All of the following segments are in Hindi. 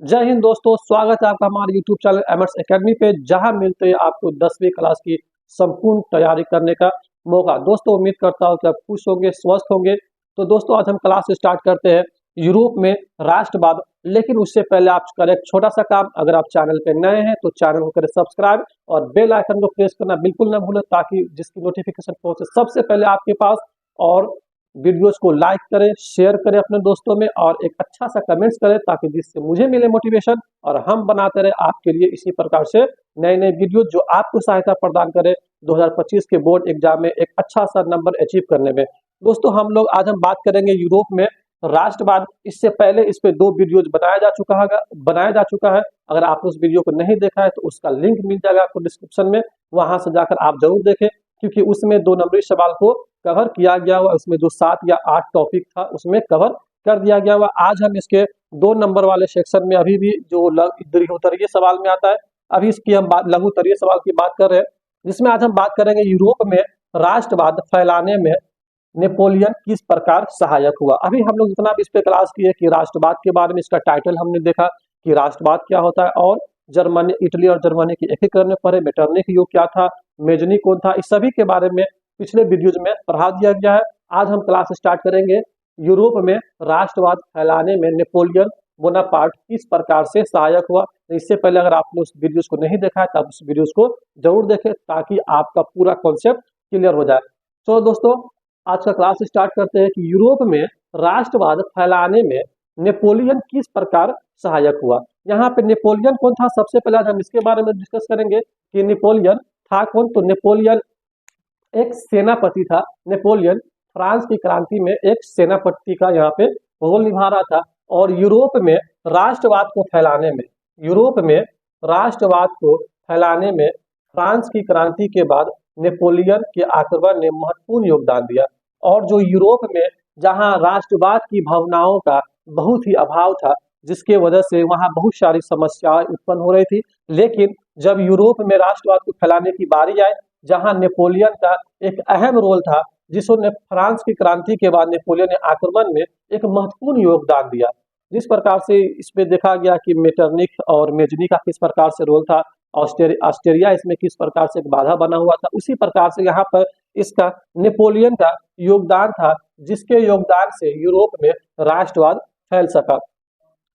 जय हिंद दोस्तों, स्वागत है आपका हमारे YouTube चैनल एमर्स एकेडमी पे, जहां मिलते हैं आपको 10वीं क्लास की संपूर्ण तैयारी करने का मौका। दोस्तों, उम्मीद करता हूं कि आप खुश होंगे, स्वस्थ होंगे। तो दोस्तों, आज हम क्लास स्टार्ट करते हैं यूरोप में राष्ट्रवाद। लेकिन उससे पहले आप करें एक छोटा सा काम। अगर आप चैनल पे नए हैं तो चैनल को करें सब्सक्राइब और बेल आइकन को प्रेस करना बिल्कुल ना भूलें, ताकि जिसकी नोटिफिकेशन पहुंचे सबसे पहले आपके पास। और वीडियोस को लाइक करें, शेयर करें अपने दोस्तों में, और एक अच्छा सा कमेंट्स करें, ताकि जिससे मुझे मिले मोटिवेशन और हम बनाते रहे आपके लिए इसी प्रकार से नए नए वीडियो जो आपको सहायता प्रदान करे 2025 के बोर्ड एग्जाम में एक अच्छा सा नंबर अचीव करने में। दोस्तों, आज हम बात करेंगे यूरोप में राष्ट्रवाद। इससे पहले इस पे 2 वीडियोज बनाया जा चुका है। अगर आपने उस वीडियो को नहीं देखा है तो उसका लिंक मिल जाएगा आपको डिस्क्रिप्शन में, वहां से जाकर आप जरूर देखें, क्योंकि उसमें 2 नंबरी सवाल को कवर किया गया हुआ। उसमें जो 7 या 8 टॉपिक था उसमें कवर कर दिया गया हुआ। आज हम इसके 2 नंबर वाले सेक्शन में, अभी भी जो दीर्घ उत्तरीय सवाल में आता है, अभी इसकी हम लघु उत्तरीय सवाल की बात कर रहे हैं, जिसमें आज हम बात करेंगे यूरोप में राष्ट्रवाद फैलाने में नेपोलियन किस प्रकार सहायक हुआ। अभी हम लोग जितना भी इस पे क्लास किए कि राष्ट्रवाद के बारे में, इसका टाइटल हमने देखा कि राष्ट्रवाद क्या होता है, और जर्मनी, इटली और जर्मनी की एकीकरण में पढ़े, मेटरनिख युग क्या था, मेजनी कौन था, इस सभी के बारे में पिछले वीडियोज में पढ़ा दिया गया है। आज हम क्लास स्टार्ट करेंगे यूरोप में राष्ट्रवाद फैलाने में नेपोलियन बोनापार्ट किस प्रकार से सहायक हुआ। इससे पहले अगर आपने उस वीडियोज को नहीं देखा है तो आप उस वीडियोज को जरूर देखें, ताकि आपका पूरा कॉन्सेप्ट क्लियर हो जाए। तो दोस्तों, आज का क्लास स्टार्ट करते हैं कि यूरोप में राष्ट्रवाद फैलाने में नेपोलियन किस प्रकार सहायक हुआ। यहाँ पे नेपोलियन कौन था, सबसे पहले आज हम इसके बारे में डिस्कस करेंगे कि नेपोलियन था कौन। तो नेपोलियन एक सेनापति था। नेपोलियन फ्रांस की क्रांति में एक सेनापति का यहाँ पे रोल निभा रहा था। और यूरोप में राष्ट्रवाद को फैलाने में फ्रांस की क्रांति के बाद नेपोलियन के आक्रमण ने महत्वपूर्ण योगदान दिया। और जो यूरोप में जहाँ राष्ट्रवाद की भावनाओं का बहुत ही अभाव था, जिसके वजह से वहाँ बहुत सारी समस्याएं उत्पन्न हो रही थी। लेकिन जब यूरोप में राष्ट्रवाद को फैलाने की बारी आई, जहां नेपोलियन का एक अहम रोल था, जिसने फ्रांस की क्रांति के बाद नेपोलियन ने आक्रमण में एक महत्वपूर्ण योगदान दिया। जिस प्रकार से इसमें देखा गया कि मेटरनिख और मेजनी का किस प्रकार से रोल था, ऑस्ट्रिया इसमें किस प्रकार से एक बाधा बना हुआ था, उसी प्रकार से यहाँ पर इसका नेपोलियन का योगदान था, जिसके योगदान से यूरोप में राष्ट्रवाद फैल सका।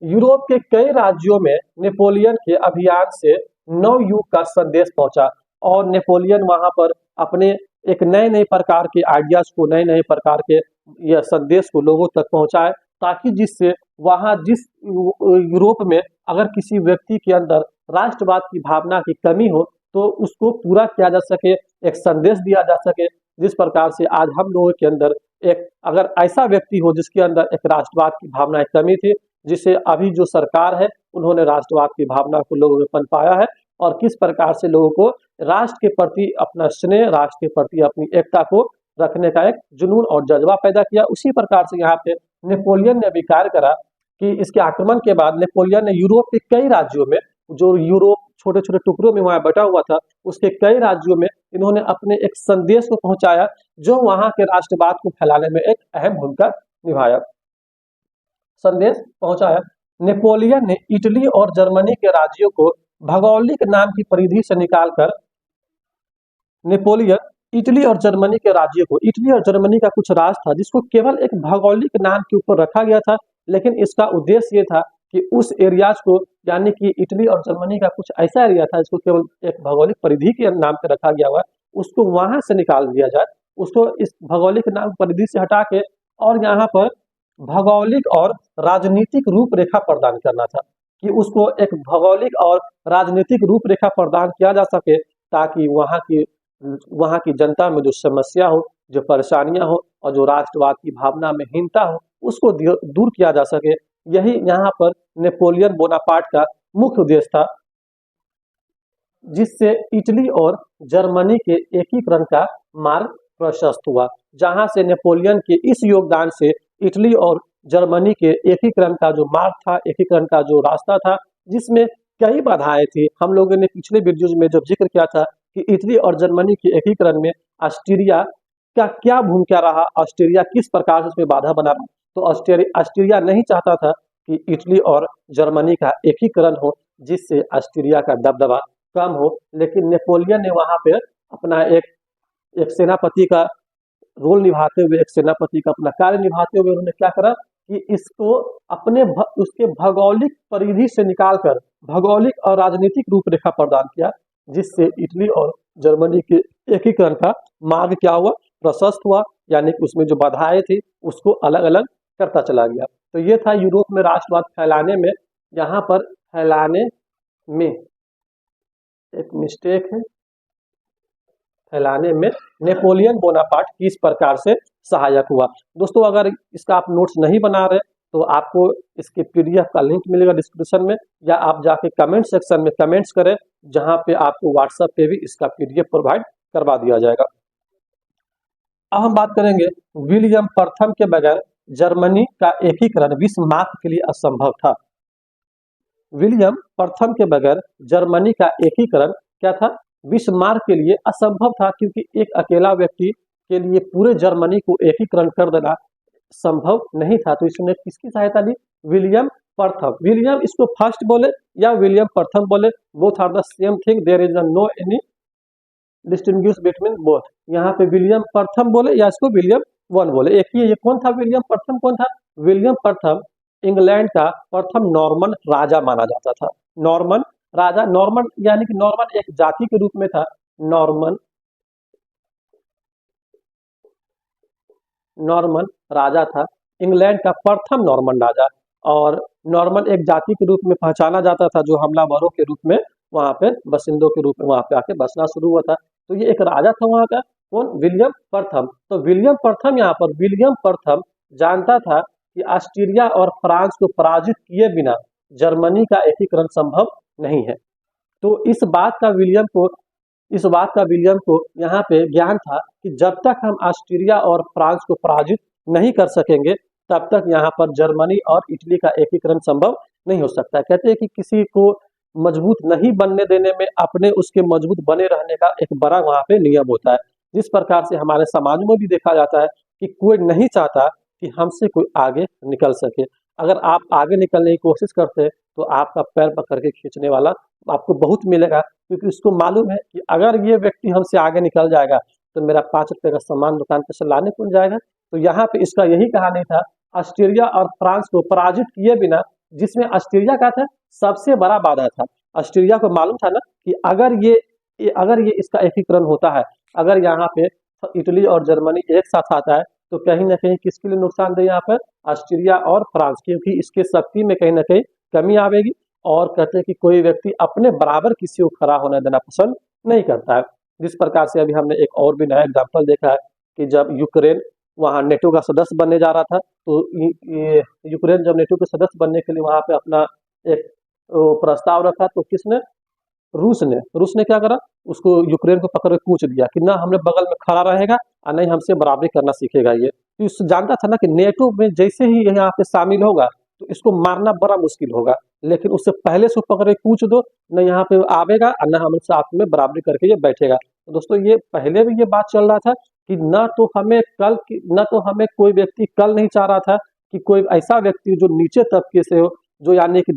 यूरोप के कई राज्यों में नेपोलियन के अभियान से नव युग का संदेश पहुंचा, और नेपोलियन वहां पर अपने एक नए नए प्रकार के आइडियाज को, नए नए प्रकार के यह संदेश को लोगों तक पहुंचाए, ताकि जिससे वहां जिस यूरोप में अगर किसी व्यक्ति के अंदर राष्ट्रवाद की भावना की कमी हो तो उसको पूरा किया जा सके, एक संदेश दिया जा सके। जिस प्रकार से आज हम लोगों के अंदर एक अगर ऐसा व्यक्ति हो जिसके अंदर एक राष्ट्रवाद की भावना की कमी थी, जिसे अभी जो सरकार है उन्होंने राष्ट्रवाद की भावना को लोगों में पनपाया है, और किस प्रकार से लोगों को राष्ट्र के प्रति अपना स्नेह, राष्ट्र के प्रति अपनी एकता को रखने का एक जुनून और जज्बा पैदा किया। उसी प्रकार से यहाँ पे नेपोलियन ने भी कार्य करा कि इसके आक्रमण के बाद नेपोलियन ने यूरोप के कई राज्यों में, जो यूरोप छोटे छोटे टुकड़ों में वहां बटा हुआ था, उसके कई राज्यों में इन्होंने अपने एक संदेश को पहुंचाया, जो वहां के राष्ट्रवाद को फैलाने में एक अहम भूमिका निभाया, संदेश पहुंचाया। नेपोलियन ने इटली और जर्मनी के राज्यों को भौगोलिक नाम की परिधि से निकालकर नेपोलियन इटली और जर्मनी के राज्यों को, इटली और जर्मनी का कुछ राज्य था जिसको केवल एक भौगोलिक नाम के ऊपर रखा गया था, लेकिन इसका उद्देश्य ये था कि उस एरियाज को, यानी कि इटली और जर्मनी का कुछ ऐसा एरिया था जिसको केवल एक भौगोलिक परिधि के नाम पे रखा गया हुआ, उसको वहां से निकाल दिया जाए, उसको इस भौगोलिक नाम परिधि से हटा के, और यहाँ पर भौगोलिक और राजनीतिक रूपरेखा प्रदान करना था, कि उसको एक भौगोलिक और राजनीतिक रूपरेखा प्रदान किया जा सके, ताकि वहाँ की जनता में जो समस्या हो, जो परेशानियां हो, और जो राष्ट्रवाद की भावना में हीनता हो, उसको दूर किया जा सके। यही यहाँ पर नेपोलियन बोनापार्ट का मुख्य उद्देश्य था, जिससे इटली और जर्मनी के एकीकरण का मार्ग प्रशस्त हुआ। जहां से नेपोलियन के इस योगदान से इटली और जर्मनी के एकीकरण का जो मार्ग था, एकीकरण का जो रास्ता था, जिसमें कई बाधाएं थी। हम लोगों ने पिछले वीडियोज में जब जिक्र किया था कि इटली और जर्मनी के एकीकरण में ऑस्ट्रिया का क्या भूमिका रहा, ऑस्ट्रिया किस प्रकार से उसमें बाधा बना, तो ऑस्ट्रिया नहीं चाहता था कि इटली और जर्मनी का एकीकरण हो, जिससे ऑस्ट्रिया का दबदबा कम हो। लेकिन नेपोलियन ने वहां पे अपना एक एक सेनापति का रोल निभाते हुए, एक सेनापति का अपना कार्य निभाते हुए उन्होंने क्या करा कि इसको उसके भौगोलिक परिधि से निकालकर भौगोलिक और राजनीतिक रूपरेखा प्रदान किया, जिससे इटली और जर्मनी के एकीकरण का मार्ग क्या हुआ, प्रशस्त हुआ। यानी कि उसमें जो बाधाएं थी उसको अलग अलग करता चला गया। तो ये था यूरोप में राष्ट्रवाद फैलाने में। यहाँ पर फैलाने में एक मिस्टेक है, फैलाने में नेपोलियन बोनापार्ट किस प्रकार से सहायक हुआ। दोस्तों अगर इसका आप नोट्स नहीं बना रहे तो आपको इसके पीडीएफ का लिंक मिलेगा डिस्क्रिप्शन में, या आप जाके कमेंट सेक्शन में कमेंट्स करें, जहां पे आपको व्हाट्सएप पे भी इसका पीडीएफ प्रोवाइड करवा दिया जाएगा। अब हम बात करेंगे विलियम प्रथम के बगैर जर्मनी का एकीकरण बिस्मार्क के लिए असंभव था। विलियम प्रथम के बगैर जर्मनी का एकीकरण क्या था, बिस्मार्क के लिए असंभव था, क्योंकि एक अकेला व्यक्ति के लिए पूरे जर्मनी को एकीकरण कर देना संभव नहीं था। तो इसने किसकी सहायता ली, विलियम प्रथम। विलियम इसको फर्स्ट बोले या विलियम प्रथम बोले, both are the same thing, there is no any distinguish between both. यहाँ पे विलियम प्रथम बोले या इसको विलियम वन बोले, एक ही। ये कौन था विलियम प्रथम, कौन था विलियम प्रथम? इंग्लैंड का प्रथम नॉर्मन राजा माना जाता था। नॉर्मन राजा, नॉर्मन यानी कि नॉर्मन एक जाति के रूप में था। नॉर्मन नॉर्मन राजा था, इंग्लैंड का प्रथम नॉर्मन राजा। और नॉर्मन एक जाति के रूप में पहचाना जाता था, जो हमलावरों के रूप में वहां पे बसिंदों के रूप में वहां पे आके बसना शुरू हुआ था। तो ये एक राजा था वहां का, कौन, विलियम प्रथम। तो विलियम प्रथम, यहाँ पर विलियम प्रथम जानता था कि ऑस्ट्रिया और फ्रांस को पराजित किए बिना जर्मनी का एकीकरण संभव नहीं है। तो इस बात का विलियम को यहाँ पे ज्ञान था कि जब तक हम ऑस्ट्रिया और फ्रांस को पराजित नहीं कर सकेंगे, तब तक यहाँ पर जर्मनी और इटली का एकीकरण संभव नहीं हो सकता। कहते हैं कि किसी को मजबूत नहीं बनने देने में अपने उसके मजबूत बने रहने का एक बड़ा वहाँ पे नियम होता है। जिस प्रकार से हमारे समाज में भी देखा जाता है कि कोई नहीं चाहता कि हमसे कोई आगे निकल सके। अगर आप आगे निकलने की कोशिश करते हैं तो आपका पैर पकड़ के खींचने वाला आपको बहुत मिलेगा, क्योंकि उसको मालूम है कि अगर ये व्यक्ति हमसे आगे निकल जाएगा तो मेरा 5 रुपए का सामान दुकान पे से लाने कौन जाएगा। तो यहाँ पे इसका यही कहानी था, ऑस्ट्रिया और फ्रांस को पराजित किए बिना, जिसमें ऑस्ट्रिया का था सबसे बड़ा बाधा था। ऑस्ट्रिया को मालूम था ना कि अगर ये इसका एकीकरण होता है, अगर यहाँ पे इटली और जर्मनी एक साथ आता है, तो कहीं ना कहीं किसके लिए नुकसानदेह यहाँ पर, ऑस्ट्रिया और फ्रांस, क्योंकि इसके शक्ति में कहीं ना कहीं कमी आवेगी। और कहते हैं कि कोई व्यक्ति अपने बराबर किसी को खड़ा होने देना पसंद नहीं करता है। जिस प्रकार से अभी हमने एक और भी नया एग्जाम्पल देखा है कि जब यूक्रेन वहाँ नेटो का सदस्य बनने जा रहा था, तो ये यूक्रेन जब नेटो के सदस्य बनने के लिए वहाँ पे अपना एक प्रस्ताव रखा, तो किसने, रूस ने क्या करा, उसको यूक्रेन को पकड़ के पूछ दिया कि ना हमें बगल में खड़ा रहेगा और नहीं हमसे बराबरी करना सीखेगा। ये तो इस जानता था ना कि नेटो में जैसे ही यहाँ पे शामिल होगा तो इसको मारना बड़ा मुश्किल होगा, लेकिन उससे पहले से पकड़ के पूछ दो, न यहाँ पे आवेगा और न हम साथ में बराबरी करके ये बैठेगा। तो दोस्तों ये पहले भी ये बात चल रहा था कि न तो हमें कोई व्यक्ति कल नहीं चाह रहा था कि कोई ऐसा व्यक्ति जो नीचे तबके से हो, जो यानी कि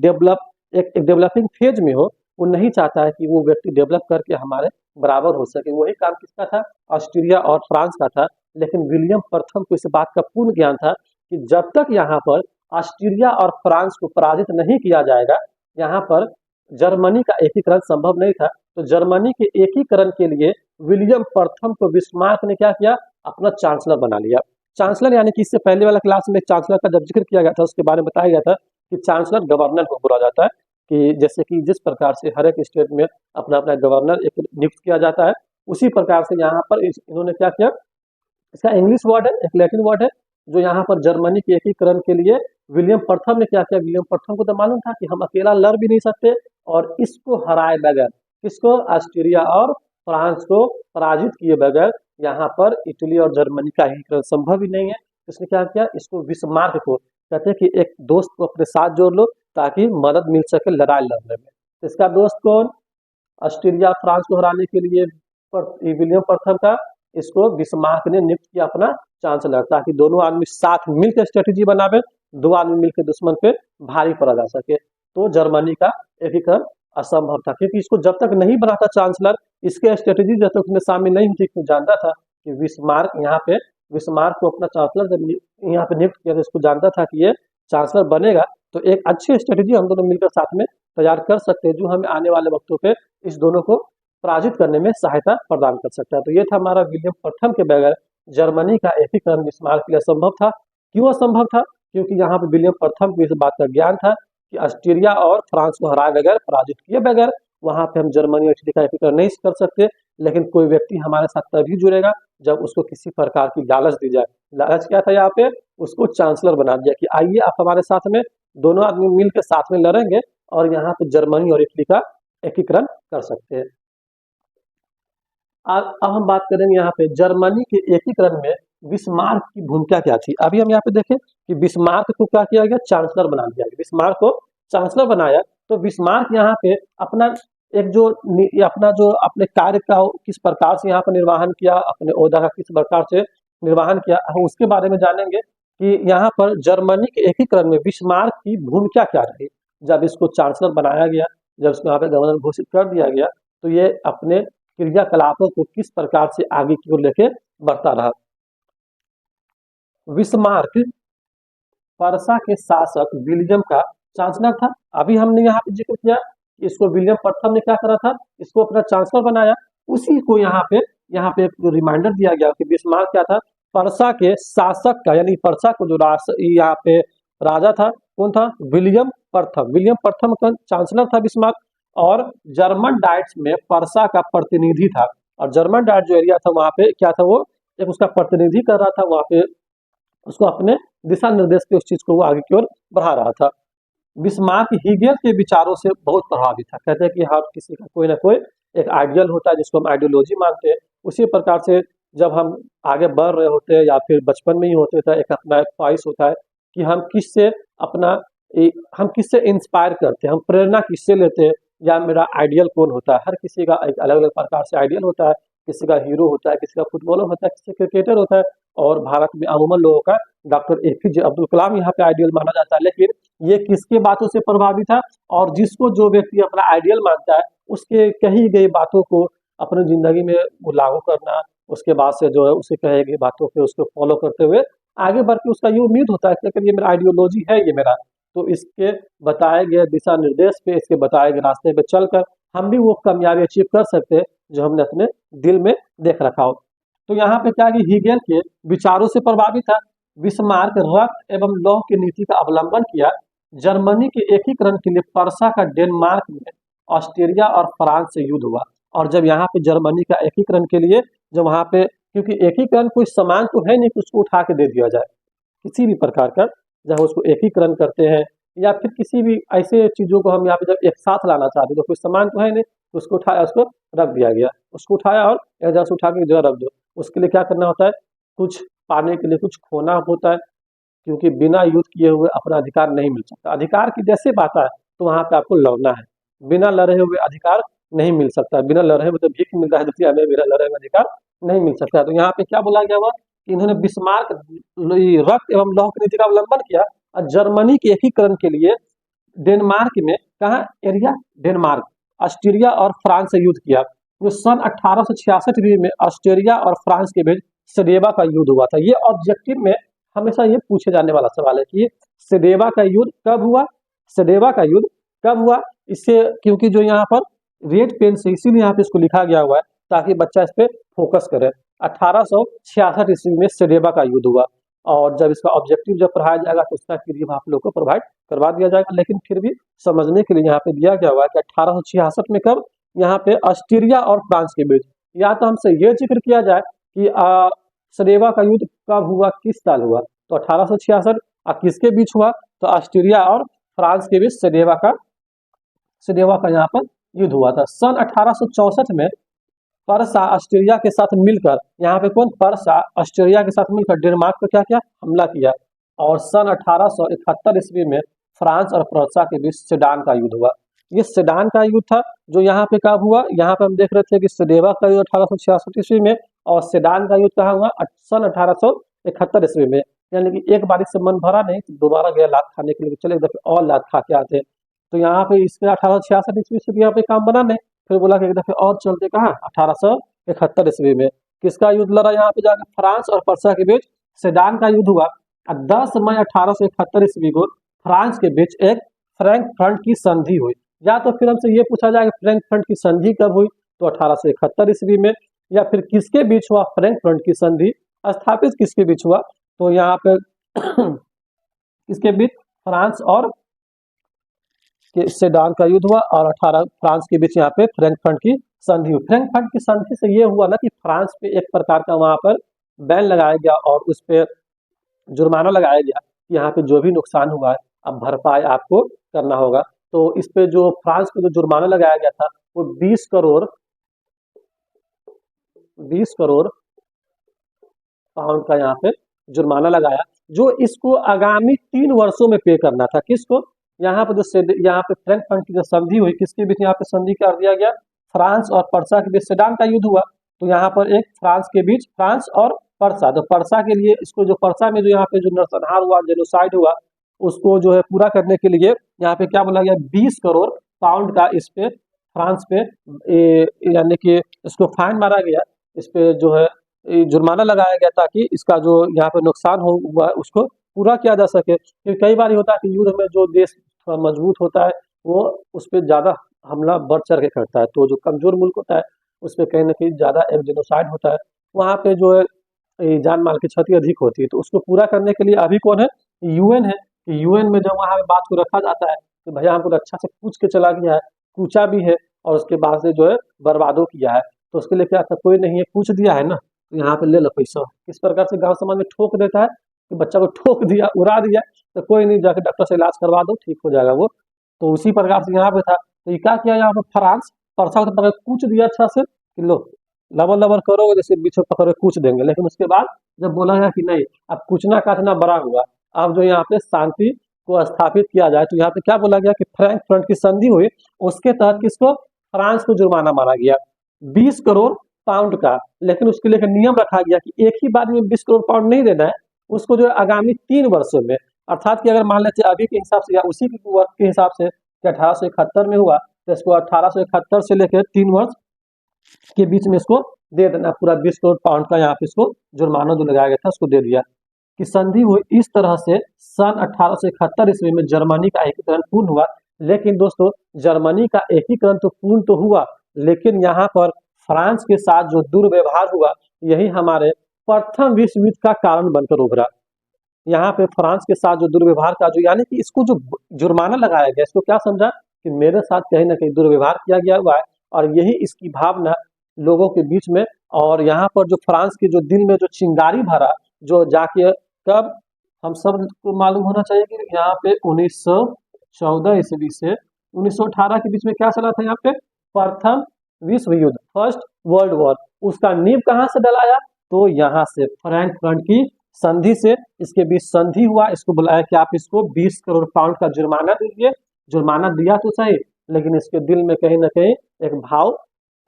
एक डेवलपिंग फेज में हो, वो नहीं चाहता है कि वो व्यक्ति डेवलप करके हमारे बराबर हो सके। वही काम किसका था, ऑस्ट्रिया और फ्रांस का था। लेकिन विलियम प्रथम को इस बात का पूर्ण ज्ञान था कि जब तक यहाँ पर ऑस्ट्रिया और फ्रांस को पराजित नहीं किया जाएगा, यहाँ पर जर्मनी का एकीकरण संभव नहीं था। तो जर्मनी के एकीकरण के लिए विलियम प्रथम को बिस्मार्क ने क्या किया, अपना चांसलर बना लिया। चांसलर यानी कि इससे पहले वाला क्लास में चांसलर का जब जिक्र किया गया था, उसके बारे में बताया गया था कि चांसलर गवर्नर को बोला जाता है, कि जैसे कि जिस प्रकार से हर एक स्टेट में अपना अपना गवर्नर एक नियुक्त किया जाता है, उसी प्रकार से यहाँ पर इन्होंने क्या किया, इसका इंग्लिश वर्ड है, एक लैटिन वर्ड है, जो यहाँ पर जर्मनी के एकीकरण के लिए विलियम प्रथम ने क्या किया। विलियम प्रथम को तो मालूम था कि हम अकेला लड़ भी नहीं सकते, और इसको हराए बगैर, किसको, ऑस्ट्रिया और फ्रांस को पराजित किए बगैर यहाँ पर इटली और जर्मनी का एकीकरण संभव ही नहीं है। इसने क्या किया, इसको बिस्मार्क को कहते हैं कि एक दोस्त को अपने साथ जोड़ लो ताकि मदद मिल सके लड़ाई लड़ने में। इसका दोस्त कौन, ऑस्ट्रिया फ्रांस को हराने के लिए विलियम प्रथम का, इसको बिस्मार्क ने नियुक्त किया अपना चांसलर, ताकि दोनों आदमी साथ मिलकर स्ट्रेटेजी बनावे, दो आदमी मिलकर दुश्मन पे भारी पड़ा जा सके। तो जर्मनी का एकीकरण असंभव था, क्योंकि इसको जब तक नहीं बना था चांसलर, इसके स्ट्रेटेजी जब तक उसमें शामिल नहीं थी, तो जानता था कि बिस्मार्क यहाँ पे, बिस्मार्क को अपना चांसलर जब यहाँ पे नियुक्त किया, तो इसको जानता था कि ये चांसलर बनेगा तो एक अच्छी स्ट्रेटेजी हम दोनों मिलकर साथ में तैयार कर सकते हैं, जो हमें आने वाले वक्तों पे इस दोनों को पराजित करने में सहायता प्रदान कर सकता है। तो ये था हमारा विलियम प्रथम के बगैर जर्मनी का एकीकरण बिस्मार्क के लिए असंभव था। क्यों असंभव था? क्योंकि यहाँ पे विलियम प्रथम को इस बात का ज्ञान था कि ऑस्ट्रिया और फ्रांस को हराए बगैर, पराजित किए बगैर वहां पे हम जर्मनी और इटली का एकीकरण नहीं कर सकते। लेकिन कोई व्यक्ति हमारे साथ तभी जुड़ेगा जब उसको किसी प्रकार की लालच दी जाए। लालच क्या था यहाँ पे? उसको चांसलर बना दिया कि आइए आप हमारे साथ में, दोनों आदमी मिलकर साथ में लड़ेंगे और यहाँ पे जर्मनी और इटली का एकीकरण कर सकते हैं। अब हम बात करेंगे यहाँ पे जर्मनी के एकीकरण में बिस्मार्क की भूमिका क्या थी। अभी हम यहाँ पे देखें कि बिस्मार्क को क्या किया गया? चांसलर बना दिया गया। बिस्मार्क को चांसलर बनाया तो बिस्मार्क यहाँ पे अपना एक जो अपना जो अपने कार्य का किस प्रकार से यहाँ पर निर्वहन किया, अपने ओहदा का किस प्रकार से निर्वहन किया, हम उसके बारे में जानेंगे कि यहाँ पर जर्मनी के एकीकरण में बिस्मार्क की भूमिका क्या रही। जब इसको चांसलर बनाया गया, जब इसको यहाँ पे गवर्नर घोषित कर दिया गया, तो ये अपने क्रियाकलापों को किस प्रकार से आगे की ओर लेके बढ़ता रहा। बिस्मार्क पर्सा के शासक विलियम का चांसलर था। अभी हमने यहाँ पे जिक्र किया कि इसको विलियम प्रथम ने क्या करा था? इसको अपना चांसलर बनाया। उसी को यहाँ पे एक रिमाइंडर दिया गया कि बिस्मार्क क्या था? पर्सा के शासक का, यानी पर्सा को जो यहाँ पे राजा था, कौन था? विलियम प्रथम। विलियम प्रथम का चांसलर था बिस्मार्क, और जर्मन डाइट्स में पर्सा का प्रतिनिधि था। और जर्मन डाइट जो एरिया था वहां पे क्या था? वो एक उसका प्रतिनिधि कर रहा था वहां पे, उसको अपने दिशा निर्देश के उस चीज को वो आगे की ओर बढ़ा रहा था। बिस्मार्क हीगेल के विचारों से बहुत प्रभावित था। कहते हैं कि हर किसी का कोई ना कोई एक आइडियल होता है जिसको हम आइडियोलॉजी मानते हैं। उसी प्रकार से जब हम आगे बढ़ रहे होते हैं या फिर बचपन में ही होते थे, एक अपना एक ख्वाहिश होता है कि हम किससे अपना हम किससे इंस्पायर करते हैं, हम प्रेरणा किससे लेते हैं, या मेरा आइडियल कौन होता है। हर किसी का एक अलग अलग प्रकार से आइडियल होता है। किसी का हीरो होता है, किसी का फुटबॉलर होता है, किसी का क्रिकेटर होता है, और भारत में अमूमन लोगों का डॉक्टर एपीजे अब्दुल कलाम यहाँ पे आइडियल माना जाता है। लेकिन ये किसके बातों से प्रभावित था? और जिसको जो व्यक्ति अपना आइडियल मानता है, उसके कही गई बातों को अपनी जिंदगी में वो लागू करना, उसके बाद से जो है उसे कही गई बातों पे उसको फॉलो करते हुए आगे बढ़ के उसका ये उम्मीद होता है कि अगर ये मेरा आइडियोलॉजी है, ये मेरा, तो इसके बताए गए दिशा निर्देश पे, इसके बताए गए रास्ते पे चलकर हम भी वो कामयाबी अचीव कर सकते हैं जो हमने अपने दिल में देख रखा हो। तो यहाँ पे क्या कि हीगेल के विचारों से प्रभावित था। बिस्मार्क रक्त एवं लौह की नीति का अवलंबन किया। जर्मनी के एकीकरण के लिए पर्सा का डेनमार्क में ऑस्ट्रिया और फ्रांस से युद्ध हुआ। और जब यहाँ पे जर्मनी का एकीकरण के लिए, जब वहां पे, क्योंकि एकीकरण कोई सामान तो है नहीं कि उसको उठा के दे दिया जाए, किसी भी प्रकार का जब उसको एकीकरण करते हैं या फिर किसी भी ऐसे चीजों को हम यहाँ पे जब एक साथ लाना चाहते हैं, तो कोई सामान तो है नहीं, तो उसको उठाया, उसको रख दिया गया, उसको उठाया और एक जगह से उठा के जगह रख दो। उसके लिए क्या करना होता है? कुछ पाने के लिए कुछ खोना होता है, क्योंकि बिना युद्ध किए हुए अपना अधिकार नहीं मिल सकता। अधिकार की जैसे बात है तो वहां पे आपको लड़ना है। बिना लड़े हुए अधिकार नहीं मिल सकता। बिना लड़े हुए तो भीख मिलता है दुनिया में, बिना लड़े हुए अधिकार नहीं मिल सकता। तो यहाँ पे क्या बोला गया हुआ कि इन्होंने बिस्मार्क रक्त एवं लौह की नीति का अवलंबन किया और जर्मनी के एकीकरण के लिए डेनमार्क में, कहा एरिया? डेनमार्क, ऑस्ट्रिया और फ्रांस से युद्ध किया। जो सन 1866 ईस्वी में ऑस्ट्रिया और फ्रांस के बीच सडेवा का युद्ध हुआ था। ये ऑब्जेक्टिव में हमेशा ये पूछे जाने वाला सवाल है कि सडेवा का युद्ध कब हुआ? सडेवा का युद्ध कब हुआ? इससे, क्योंकि जो यहाँ पर रेड पेन से इसीलिए यहाँ पे इसको लिखा गया हुआ है ताकि बच्चा इस पे फोकस करे। 1866 ईस्वी में सडेवा का युद्ध हुआ, और जब इसका ऑब्जेक्टिव जब पढ़ाया जाएगा तो उसका पीडीएफ आप लोग को प्रोवाइड करवा दिया जाएगा। लेकिन फिर भी समझने के लिए यहाँ पे दिया गया हुआ है कि 1866 में कब? यहाँ पे ऑस्ट्रिया और फ्रांस के बीच। या तो हमसे ये जिक्र किया जाए कि सडेवा का युद्ध कब हुआ, किस साल हुआ, तो 1866। और किसके बीच हुआ? तो ऑस्ट्रिया और फ्रांस के बीच सडेवा का यहाँ पर युद्ध हुआ था। सन 1864 में पर्सा ऑस्ट्रिया के साथ मिलकर, यहाँ पे कौन? पर्सा ऑस्ट्रिया के साथ मिलकर डेनमार्क पर क्या किया? हमला किया। और सन 1871 ईस्वी में फ्रांस और पर्सा के बीच सेडान का युद्ध हुआ। ये सेडान का युद्ध था जो यहाँ पे कब हुआ? यहाँ पे हम देख रहे थे कि सडेवा का युद्ध 1866 ईस्वी में, और सेडान का युद्ध कहाँ हुआ? सन 1871 ईस्वी में। यानी कि एक बार से मन भरा नहीं तो दोबारा गया लात खाने के लिए, चले एक दफे और लात खा के आते हैं। तो यहाँ पे इसके 1866 ईस्वी से यहाँ पे काम बना नहीं, फिर बोला कि एक दफे और चलते, कहाँ 1871 ईस्वी में किसका युद्ध लड़ा यहाँ पे जाकर, फ्रांस और पर्सा के बीच सेडान का युद्ध हुआ। 10 मई 1871 ईस्वी को फ्रांस के बीच एक फ्रैंकफर्ट की संधि हुई। या तो फिर हमसे ये पूछा जाए कि फ्रैंकफर्ट की संधि कब हुई, तो 1871 ईस्वी में। या फिर किसके बीच हुआ फ्रैंकफर्ट की संधि, स्थापित किसके बीच हुआ, तो यहाँ पे किसके बीच, फ्रांस और सेडान का युद्ध हुआ, और 18 फ्रांस के बीच यहाँ पे फ्रैंकफर्ट की संधि हुई। फ्रैंकफर्ट की संधि से ये हुआ ना कि फ्रांस पे एक प्रकार का वहां पर बैन लगाया गया और उस पे जुर्माना लगाया गया कि यहाँ पे जो भी नुकसान हुआ है अब भरपाई आपको करना होगा। तो इस पे जो फ्रांस पे जो जुर्माना लगाया गया था वो 20 करोड़ पाउंड का यहाँ पे जुर्माना लगाया, जो इसको आगामी 3 वर्षों में पे करना था। किसको, यहाँ पे यहाँ पे फ्रैंकफर्ट की जो संधि हुई, किसके बीच यहाँ पे संधि कर दिया गया, फ्रांस और पर्सा के बीच सेडान का युद्ध हुआ। तो यहाँ पर एक फ्रांस के बीच, फ्रांस और पर्सा, तो पर्सा के लिए इसको जो पर्सा में जो यहाँ पे जो नरसंहार हुआ, जेनोसाइड हुआ, उसको जो है पूरा करने के लिए यहाँ पे क्या बोला गया, 20 करोड़ पाउंड का इस पे फ्रांस पे यानी कि इसको फाइन मारा गया, इस पे जो है जुर्माना लगाया गया ताकि इसका जो यहाँ पे नुकसान हुआ उसको पूरा किया जा सके। क्योंकि कई बार होता है कि युद्ध में जो देश थोड़ा मजबूत होता है वो उस पर ज्यादा हमला बढ़ चढ़ के करता है, तो जो कमजोर मुल्क होता है उस पर कहीं ना कहीं ज्यादा एक जेनोसाइड होता है, वहाँ पे जो है जान माल की क्षति अधिक होती है। तो उसको पूरा करने के लिए अभी कौन है, यूएन है। यूएन में जब वहाँ पे बात को रखा जाता है कि भैया हमको अच्छा से पूछ के चला गया है, पूछा भी है और उसके बाद से जो है बर्बादो किया है, तो उसके लिए क्या था, कोई नहीं है, पूछ दिया है ना, तो यहाँ पे ले लो पैसा। किस प्रकार से गांव समाज में ठोक देता है कि बच्चा को ठोक दिया, उड़ा दिया, तो कोई नहीं, जाके डॉक्टर से इलाज करवा दो, ठीक हो जाएगा वो। तो उसी प्रकार से यहाँ पे था। तो ये क्या किया यहाँ पे, फ्रांस परसा को तो कूच दिया अच्छा से कि लो लबर लबर करोगे जैसे बीच में पकड़ के कूच देंगे। लेकिन उसके बाद जब बोला गया कि नहीं, अब कूचना काटना बड़ा हुआ, अब जो यहाँ पे शांति को स्थापित किया जाए, तो यहाँ पे क्या बोला गया कि फ्रैंकफर्ट की संधि हुई, उसके तहत किसको, फ्रांस को जुर्माना मारा गया 20 करोड़ पाउंड का। लेकिन उसके लिए नियम रखा गया कि एक ही बार में 20 करोड़ पाउंड नहीं देना है, उसको जो है आगामी 3 वर्षों में, अर्थात कि अगर मान लेते अभी के हिसाब से या उसी के वर्ष के हिसाब से 1871 में हुआ, तो इसको 1871 से लेकर 3 वर्ष के बीच में इसको दे देना पूरा 20 करोड़ पाउंड का, यहाँ पे इसको जुर्माना जो लगाया गया था उसको दे दिया। कि संधि हुई इस तरह से सन 1871 ईस्वी में जर्मनी का एकीकरण पूर्ण हुआ। लेकिन दोस्तों जर्मनी का एकीकरण तो पूर्ण तो हुआ, लेकिन यहाँ पर फ्रांस के साथ जो दुर्व्यवहार हुआ, यही हमारे प्रथम विश्व युद्ध का कारण बनकर उभरा। यहाँ पे फ्रांस के साथ जो दुर्व्यवहार का जो, यानी कि इसको जो जुर्माना लगाया गया, इसको क्या समझा कि मेरे साथ कहीं ना कहीं दुर्व्यवहार किया गया हुआ है, और यही इसकी भावना लोगों के बीच में, और यहाँ पर जो फ्रांस के जो दिल में जो चिंगारी भरा, जो जाके कब, हम सब को मालूम होना चाहिए कि यहाँ पे 1914 ईस्वी से 1918 के बीच में क्या चला था, यहाँ पे प्रथम विश्व युद्ध, फर्स्ट वर्ल्ड वॉर, उसका नींव कहाँ से डलाया, तो यहाँ से फ्रैंकफर्ट की संधि से इसके बीच संधि हुआ। इसको बुलाया कि आप इसको 20 करोड़ पाउंड का जुर्माना दीजिए। जुर्माना दिया तो सही, लेकिन इसके दिल में कहीं ना कहीं एक भाव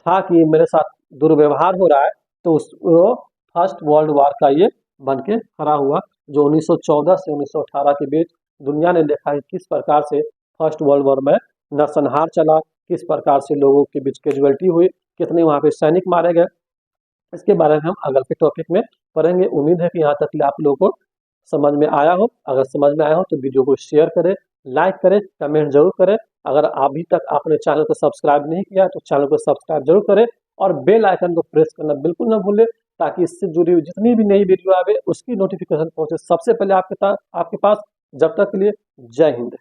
था कि मेरे साथ दुर्व्यवहार हो रहा है, तो उस फर्स्ट वर्ल्ड वॉर का ये बन के खड़ा हुआ, जो 1914 से 1918 के बीच दुनिया ने देखा है किस प्रकार से फर्स्ट वर्ल्ड वॉर में नरसंहार चला, किस प्रकार से लोगों के बीच कैजुअलिटी हुई, कितने वहाँ पे सैनिक मारे गए। इसके बारे में हम अगल के टॉपिक में पढ़ेंगे। उम्मीद है कि यहाँ तक आप लोगों को समझ में आया हो। अगर समझ में आया हो तो वीडियो को शेयर करें, लाइक करें, कमेंट जरूर करें। अगर अभी तक आपने चैनल को सब्सक्राइब नहीं किया तो चैनल को सब्सक्राइब जरूर करें, और बेल आइकन को प्रेस करना बिल्कुल ना भूलें, ताकि इससे जुड़ी हुई जितनी भी नई वीडियो आवे उसकी नोटिफिकेशन पहुंचे सबसे पहले आपके पास। जब तक के लिए जय हिंद।